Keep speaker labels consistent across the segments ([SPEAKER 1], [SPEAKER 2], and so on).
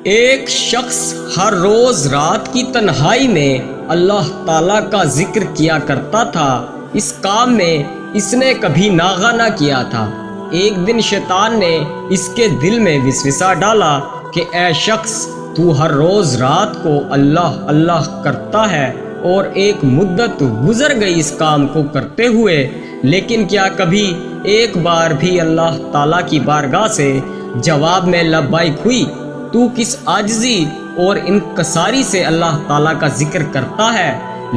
[SPEAKER 1] ایک شخص ہر روز رات کی تنہائی میں اللہ تعالیٰ کا ذکر کیا کرتا تھا۔ اس کام میں اس نے کبھی ناغہ نہ کیا تھا۔ ایک دن شیطان نے اس کے دل میں وسوسہ ڈالا کہ اے شخص، تو ہر روز رات کو اللہ اللہ کرتا ہے اور ایک مدت گزر گئی اس کام کو کرتے ہوئے، لیکن کیا کبھی ایک بار بھی اللہ تعالیٰ کی بارگاہ سے جواب میں لبیک ہوئی؟ تو کس عاجزی اور انکساری سے اللہ تعالیٰ کا ذکر کرتا ہے،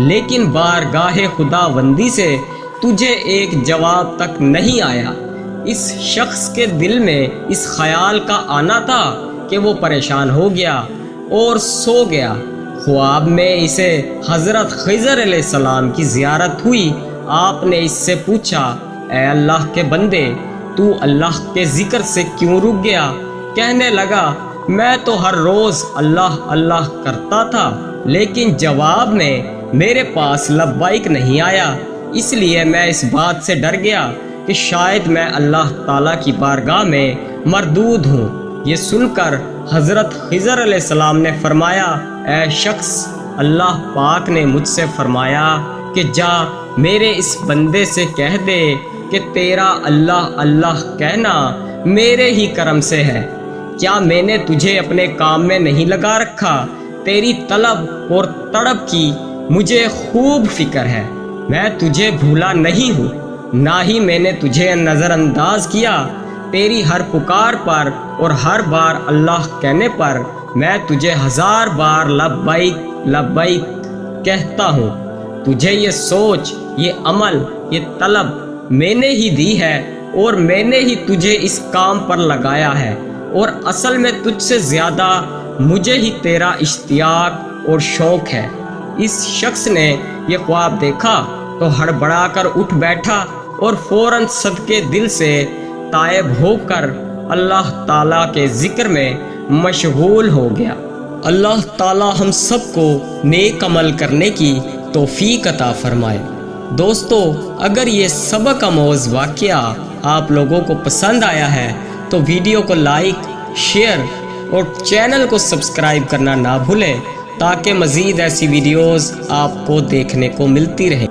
[SPEAKER 1] لیکن بارگاہ خداوندی سے تجھے ایک جواب تک نہیں آیا۔ اس شخص کے دل میں اس خیال کا آنا تھا کہ وہ پریشان ہو گیا اور سو گیا۔ خواب میں اسے حضرت خضر علیہ السلام کی زیارت ہوئی۔ آپ نے اس سے پوچھا، اے اللہ کے بندے، تو اللہ کے ذکر سے کیوں رک گیا؟ کہنے لگا، میں تو ہر روز اللہ اللہ کرتا تھا، لیکن جواب میں میرے پاس لبیک نہیں آیا، اس لیے میں اس بات سے ڈر گیا کہ شاید میں اللہ تعالیٰ کی بارگاہ میں مردود ہوں۔ یہ سن کر حضرت خضر علیہ السلام نے فرمایا، اے شخص، اللہ پاک نے مجھ سے فرمایا کہ جا میرے اس بندے سے کہہ دے کہ تیرا اللہ اللہ کہنا میرے ہی کرم سے ہے۔ کیا میں نے تجھے اپنے کام میں نہیں لگا رکھا؟ تیری طلب اور تڑپ کی مجھے خوب فکر ہے۔ میں تجھے بھولا نہیں ہوں، نہ ہی میں نے تجھے نظر انداز کیا۔ تیری ہر پکار پر اور ہر بار اللہ کہنے پر میں تجھے 1000 بار لبیک لبیک کہتا ہوں۔ تجھے یہ سوچ، یہ عمل، یہ طلب میں نے ہی دی ہے اور میں نے ہی تجھے اس کام پر لگایا ہے، اور اصل میں تجھ سے زیادہ مجھے ہی تیرا اشتیاق اور شوق ہے۔ اس شخص نے یہ خواب دیکھا تو ہڑبڑا کر اٹھ بیٹھا اور فوراً صدقے دل سے تائب ہو کر اللہ تعالیٰ کے ذکر میں مشغول ہو گیا۔ اللہ تعالیٰ ہم سب کو نیک عمل کرنے کی توفیق عطا فرمائے۔ دوستو، اگر یہ سبق آموز واقعہ آپ لوگوں کو پسند آیا ہے تو ویڈیو کو لائک، شیئر اور چینل کو سبسکرائب کرنا نہ بھولیں، تاکہ مزید ایسی ویڈیوز آپ کو دیکھنے کو ملتی رہیں۔